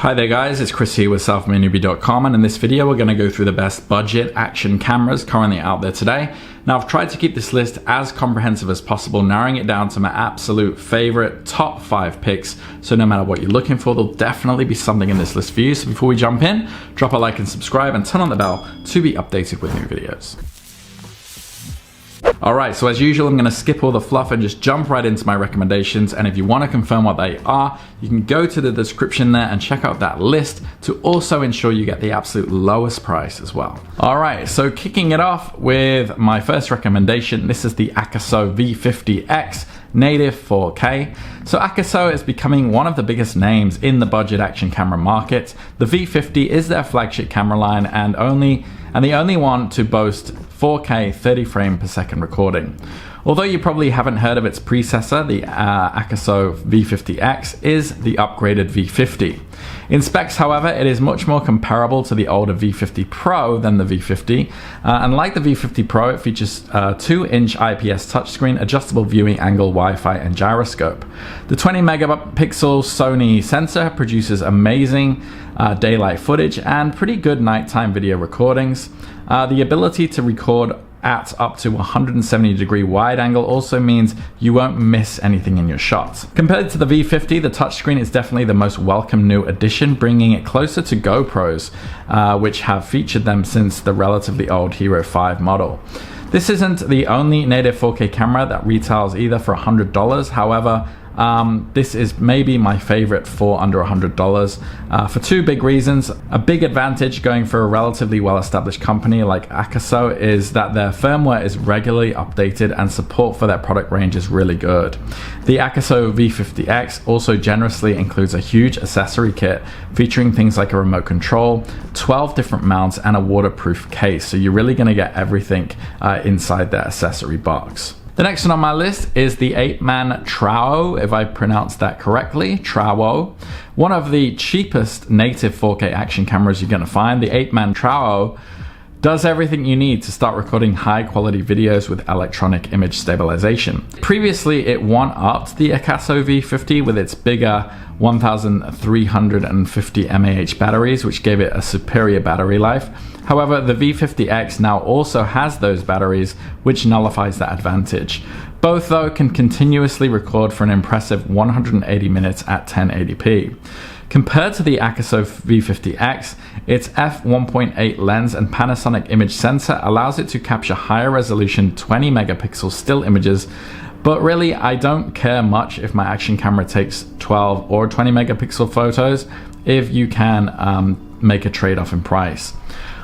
Hi there guys, it's Chris here with selfmadenewbie.com, and in this video we're going to go through the best budget action cameras currently out there today. Now I've tried to keep this list as comprehensive as possible, narrowing it down to my absolute favorite top 5 picks, so no matter what you're looking for, there'll definitely be something in this list for you. So before we jump in, drop a like and subscribe and turn on the bell to be updated with new videos. Alright, so as usual, I'm going to skip all the fluff and just jump right into my recommendations. And if you want to confirm what they are, you can go to the description there and check out that list to also ensure you get the absolute lowest price as well. Alright, so kicking it off with my first recommendation, this is the AKASO V50X native 4K. So AKASO is becoming one of the biggest names in the budget action camera market. The V50 is their flagship camera line and the only one to boast 4K 30 frame per second recording. Although you probably haven't heard of its predecessor, the AKASO V50X is the upgraded V50. In specs, however, it is much more comparable to the older V50 Pro than the V50. And like the V50 Pro, it features a 2-inch IPS touchscreen, adjustable viewing angle, Wi-Fi, and gyroscope. The 20 megapixel Sony sensor produces amazing daylight footage and pretty good nighttime video recordings. The ability to record at up to 170-degree wide angle also means you won't miss anything in your shots. Compared to the V50, the touchscreen is definitely the most welcome new addition, bringing it closer to GoPros, which have featured them since the relatively old Hero 5 model. This isn't the only native 4K camera that retails either for $100. However, this is maybe my favorite for under $100 for two big reasons. A big advantage going for a relatively well-established company like AKASO is that their firmware is regularly updated and support for their product range is really good. The AKASO V50X also generously includes a huge accessory kit featuring things like a remote control, 12 different mounts, and a waterproof case. So you're really going to get everything inside that accessory box. The next one on my list is the EightMan Trower, if I pronounced that correctly, Trower. One of the cheapest native 4K action cameras you're going to find. The EightMan Trower does everything you need to start recording high quality videos with electronic image stabilization. Previously, it one-upped the AKASO V50 with its bigger 1350 mAh batteries, which gave it a superior battery life. However, the V50X now also has those batteries, which nullifies that advantage. Both, though, can continuously record for an impressive 180 minutes at 1080p. Compared to the AKASO V50X, its f1.8 lens and Panasonic image sensor allows it to capture higher resolution 20 megapixel still images, but really I don't care much if my action camera takes 12 or 20 megapixel photos if you can make a trade-off in price.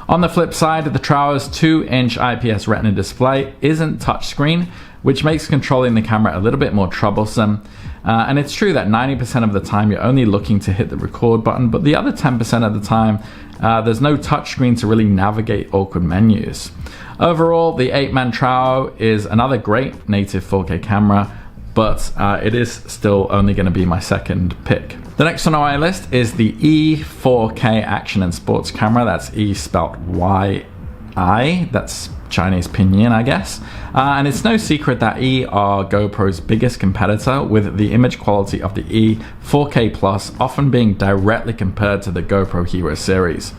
On the flip side, the Trower's 2-inch IPS Retina display isn't touchscreen, which makes controlling the camera a little bit more troublesome. And it's true that 90% of the time you're only looking to hit the record button, but the other 10% of the time there's no touchscreen to really navigate awkward menus. Overall, the EightMan Trower is another great native 4K camera, but it is still only going to be my second pick. The next one on my list is the E4K action and sports camera. That's E spelt Y-I. That's Chinese pinyin, I guess. And it's no secret that E are GoPro's biggest competitor, with the image quality of the E 4K Plus often being directly compared to the GoPro Hero series.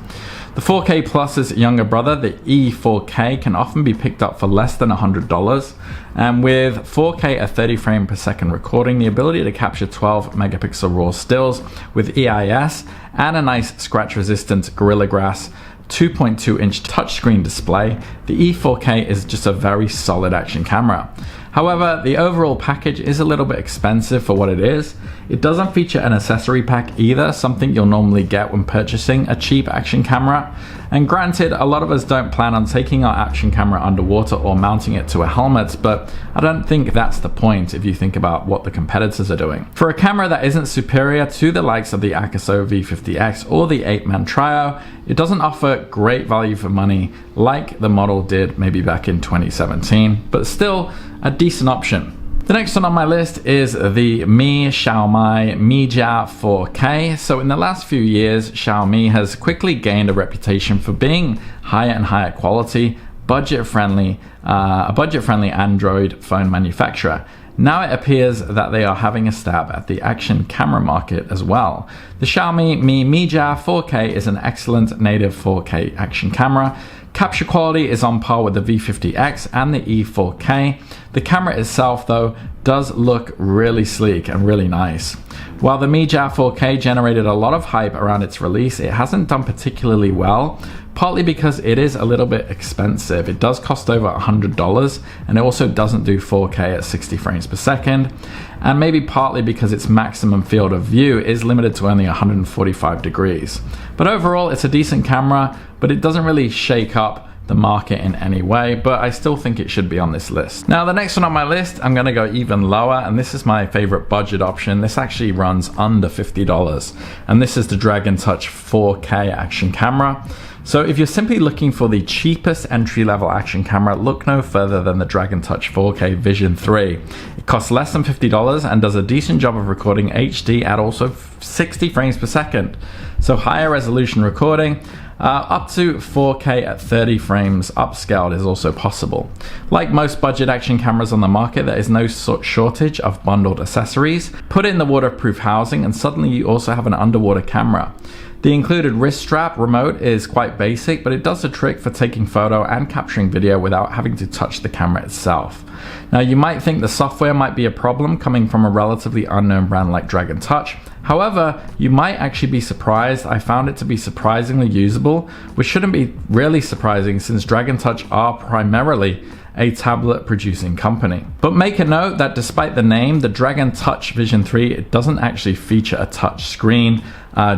The 4K Plus's younger brother, the E4K, can often be picked up for less than $100. And with 4K at 30 frame per second recording, the ability to capture 12 megapixel raw stills with EIS, and a nice scratch resistant Gorilla Glass 2.2-inch touchscreen display, the E4K is just a very solid action camera. However, the overall package is a little bit expensive for what it is. It doesn't feature an accessory pack either, something you'll normally get when purchasing a cheap action camera. And granted, a lot of us don't plan on taking our action camera underwater or mounting it to a helmet, but I don't think that's the point if you think about what the competitors are doing. For a camera that isn't superior to the likes of the AKASO V50X or the EightMan Trower, it doesn't offer great value for money like the model did maybe back in 2017, but still a decent option. The next one on my list is the Xiaomi Mijia 4K. So in the last few years, Xiaomi has quickly gained a reputation for being higher and higher quality, a budget-friendly Android phone manufacturer. Now it appears that they are having a stab at the action camera market as well. The Xiaomi Mi Mijia 4K is an excellent native 4K action camera. Capture quality is on par with the V50X and the E4K. The camera itself, though, does look really sleek and really nice. While the Mijia 4K generated a lot of hype around its release, it hasn't done particularly well, partly because it is a little bit expensive. It does cost over $100, and it also doesn't do 4K at 60 frames per second, and maybe partly because its maximum field of view is limited to only 145 degrees. But overall, it's a decent camera, but it doesn't really shake up the market in any way, but I still think it should be on this list. Now, the next one on my list, I'm gonna go even lower, and this is my favorite budget option. This actually runs under $50, and this is the Dragon Touch 4K action camera. So if you're simply looking for the cheapest entry-level action camera, look no further than the Dragon Touch 4K Vision 3. It costs less than $50 and does a decent job of recording HD at also 60 frames per second. So higher resolution recording, up to 4K at 30 frames upscaled is also possible. Like most budget action cameras on the market, there is no shortage of bundled accessories. Put in the waterproof housing and suddenly you also have an underwater camera. The included wrist strap remote is quite basic, but it does the trick for taking photo and capturing video without having to touch the camera itself. Now, you might think the software might be a problem coming from a relatively unknown brand like Dragon Touch. However, you might actually be surprised. I found it to be surprisingly usable, which shouldn't be really surprising since Dragon Touch are primarily a tablet producing company. But make a note that despite the name, the Dragon Touch Vision 3, it doesn't actually feature a touch screen.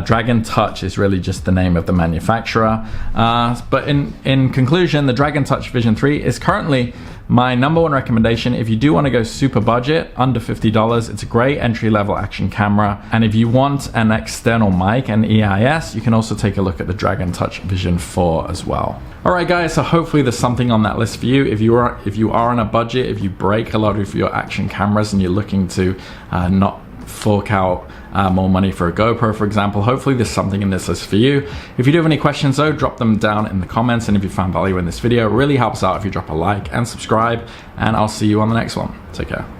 Dragon Touch is really just the name of the manufacturer. But in conclusion, the Dragon Touch Vision 3 is currently my #1 recommendation. If you do want to go super budget, under $50, it's a great entry-level action camera. And if you want an external mic and EIS, you can also take a look at the Dragon Touch Vision 4 as well. All right, guys, so hopefully there's something on that list for you. If you are on a budget, if you break a lot of your action cameras and you're looking to not fork out more money for a GoPro, for example, hopefully there's something in this list for you. If you do have any questions, though, drop them down in the comments. And if you found value in this video, it really helps out if you drop a like and subscribe. And I'll see you on the next one. Take care.